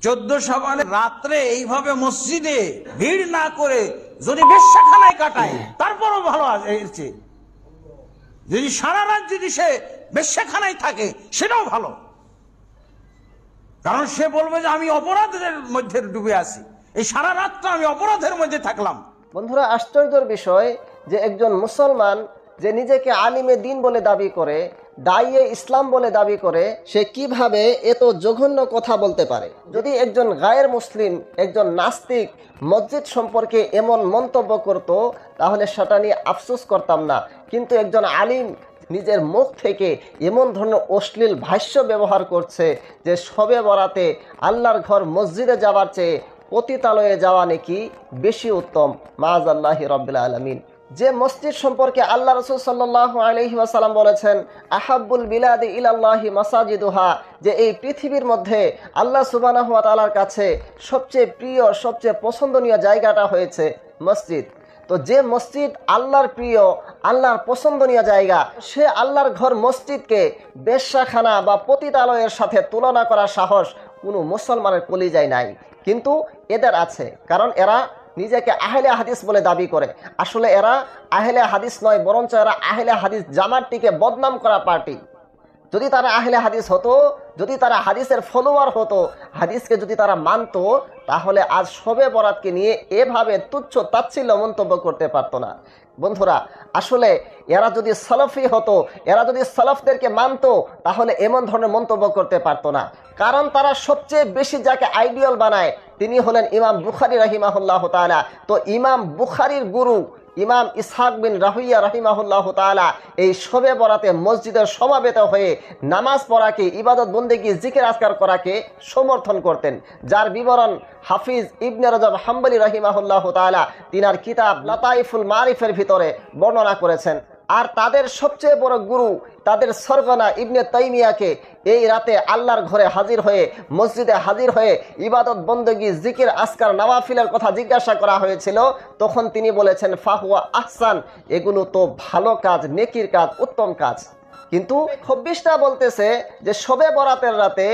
14 শাবানের রাত্রে এইভাবে মসজিদে ভিড় না করে যদি বেশ্যাখানায় কাটায় তারপরও ভালো আছে। যদি সারা রাত যদি সে বেশ্যাখানায় থাকে সেটাও ভালো, কারণ সে বলবে যে আমি অপরাধের মধ্যে ডুবে আছি, এই সারা রাতটা আমি অপরাধের মধ্যে থাকলাম। বন্ধুরা, আশ্চর্যের বিষয় যে একজন মুসলমান যে নিজেকে আলিমে দিন বলে দাবি করে, দাইয়ে ইসলাম বলে দাবি করে, সে কিভাবে এত জঘন্য কথা বলতে পারে? যদি একজন গায়ের মুসলিম, একজন নাস্তিক মসজিদ সম্পর্কে এমন মন্তব্য করত তাহলে সেটা নিয়ে আফসোস করতাম না, কিন্তু একজন আলিম নিজের মুখ থেকে এমন ধরনের অশ্লীল ভাষ্য ব্যবহার করছে যে শবে বরাতে আল্লাহর ঘর মসজিদে যাওয়ার চেয়ে পতিতালয়ে যাওয়া নাকি বেশি উত্তম। মাআযাল্লাহি রাব্বিল আলামিন। যে মসজিদ সম্পর্কে আল্লাহ রাসূল সাল্লাল্লাহু আলাইহি ওয়াসাল্লাম বলেছেন, আহাব্বুল বিলাদি ইলাল্লাহি মাসাজিদুহা, যে এই পৃথিবীর মধ্যে আল্লাহ সুবহানাহু ওয়া তাআলার কাছে সবচেয়ে প্রিয়, সবচেয়ে পছন্দনীয় জায়গাটা হয়েছে মসজিদ। তো যে মসজিদ আল্লাহর প্রিয়, আল্লাহর পছন্দনীয় জায়গা, সে আল্লাহর ঘর মসজিদকে বেশ্যাখানা বা পতিতালয়ের সাথে তুলনা করার সাহস কোনো মুসলমানের কলিজায় নাই। কিন্তু এদের আছে, কারণ এরা নিজেকে আহলে হাদিস বলে দাবি করে। আসলে এরা আহলে হাদিস নয়, বরঞ্চ এরা আহলে হাদিস জামাতটিকে বদনাম করা পার্টি। যদি তারা আহলে হাদিস হতো, যদি তারা হাদিসের ফলোয়ার হতো, হাদিসকে যদি তারা মানতো, তাহলে আজ শবে বরাতকে নিয়ে এভাবে তুচ্ছ তাচ্ছিল্য মন্তব্য করতে পারতো না। বন্ধুরা, আসলে এরা যদি সালাফি হতো, এরা যদি সালাফদেরকে মানতো, তাহলে এমন ধরনের মন্তব্য করতে পারতো না। কারণ তারা সবচেয়ে বেশি যাকে আইডিয়াল বানায় তিনি হলেন ইমাম বুখারী রাহিমাহুল্লাহ তাআলা। তো ইমাম বুখারীর গুরু ইমাম ইসহাক বিন রাহুইয়া রাহিমাহুল্লাহ তাআলা এই শবে বরাতে মসজিদের সমাবেত হয়ে নামাজ পড়াকে, ইবাদত বন্দেগী, জিকির আজকার করাকে সমর্থন করতেন, যার বিবরণ হাফিজ ইবনে রজব হাম্বলি রাহিমাহুল্লাহ তাআলা তিনার কিতাব লাতাইফুল মারিফের ভিতরে বর্ণনা করেছেন। আর তাদের সবচেয়ে বড় গুরু, তাদের সরগনা ইবনে তাইমিয়াকে এই রাতে আল্লাহর ঘরে হাজির হয়ে, মসজিদে হাজির হয়ে ইবাদত বন্দেগী, জিকির আজকার, নওয়াফিলের কথা জিজ্ঞাসা করা হয়েছিল। তখন তিনি বলেছেন, ফাহুয়া আহসান, এগুলো তো ভালো কাজ, নেকির কাজ, উত্তম কাজ। কিন্তু 26টা বলতেছে যে শবে বরাতের রাতে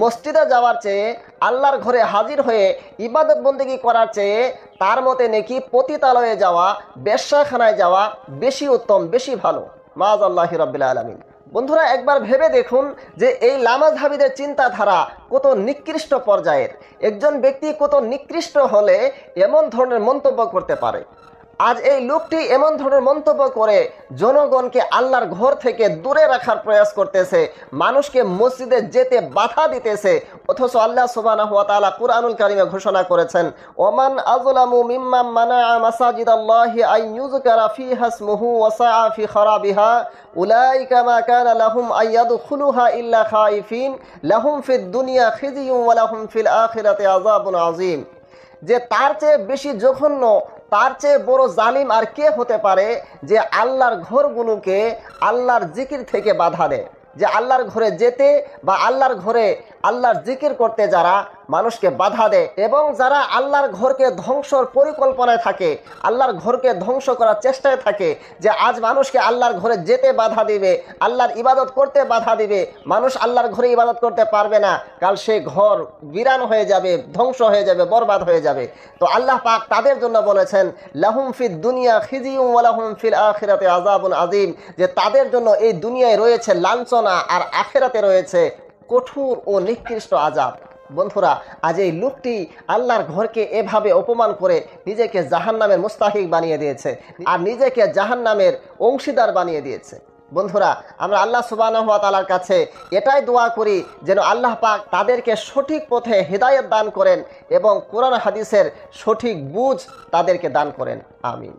মসজিদে যাওয়ার চেয়ে, আল্লাহর ঘরে হাজির হয়ে ইবাদত বন্দেগী করার চেয়ে তার মতে নাকি পতিতালয়ে যাওয়া, বেশ্যাখানায় যাওয়া বেশি উত্তম, বেশি ভালো। মাআযাল্লাহি রাব্বিল আলামিন। বন্ধুরা, একবার ভেবে দেখুন যে এই লামাযহাবীদের চিন্তাধারা কত নিকৃষ্ট পর্যায়ের। একজন ব্যক্তি কত নিকৃষ্ট হলে এমন ধরনের মন্তব্য করতে পারে। আজ এই লোকটি এমন ধরনের মন্তব্য করে জনগণকে আল্লাহর ঘর থেকে দূরে রাখার প্রয়াস করতেছে, মানুষকে মসজিদে যেতে বাধা দিতেছে। অথচ আল্লাহ সুবহানাহু ওয়া তাআলা কুরআনুল কারীমে ঘোষণা করেছেন, ওমান আযলামু মিম্মান মানাআ মাসাজিদাল্লাহি আন ইউযকারা ফিহা ইসমুহু ওয়া সাআ ফি খারাবিহা উলাইকা মা কানা লাহুম আন ইয়াদখুলুহা ইল্লা খাইফিন লাহুম ফিদ দুনিয়া খিজিয়ুন ওয়া লাহুম ফিল আখিরাতি আযাবুন আযীম। যে তার চেয়ে বেশি জঘন্য, তার চেয়ে বড় জালিম আর কে হতে পারে যে আল্লাহর ঘরগুলোকে আল্লাহর জিকির থেকে বাধা দেয়, যে আল্লাহর ঘরে যেতে বা আল্লাহর ঘরে আল্লাহর জিকির করতে যারা মানুষকে বাধা দেয়, এবং যারা আল্লাহর ঘরকে ধ্বংসর পরিকল্পনায় থাকে, আল্লাহর ঘরকে ধ্বংস করার চেষ্টায় থাকে, যে আজ মানুষকে আল্লাহর ঘরে যেতে বাধা দিবে, আল্লাহর ইবাদত করতে বাধা দিবে, মানুষ আল্লাহর ঘরে ইবাদত করতে পারবে না, কাল সে ঘর বিরান হয়ে যাবে, ধ্বংস হয়ে যাবে, বরবাদ হয়ে যাবে। তো আল্লাহ পাক তাদের জন্য বলেছেন, লাহুম ফিদ দুনিয়া খিজিয়ুন ওয়া লাহুম ফিল আখিরাতি আযাবুন আযীম, যে তাদের জন্য এই দুনিয়ায় রয়েছে লাঞ্ছনা আর আখিরাতে রয়েছে কঠোর ও নিকৃষ্ট আযাব। বন্ধুরা, আজ এই লোকটি আল্লাহর ঘরকে এভাবে অপমান করে নিজেকে জাহান্নামের মুস্তাহিক বানিয়ে দিয়েছে আর নিজেকে জাহান্নামের অংশীদার বানিয়ে দিয়েছে। বন্ধুরা, আমরা আল্লাহ সুবহানাহু ওয়া তাআলার কাছে এটাই দোয়া করি যেন আল্লাহ পাক তাদেরকে সঠিক পথে হিদায়াত দান করেন এবং কোরআন হাদিসের সঠিক বুঝ তাদেরকে দান করেন। আমিন।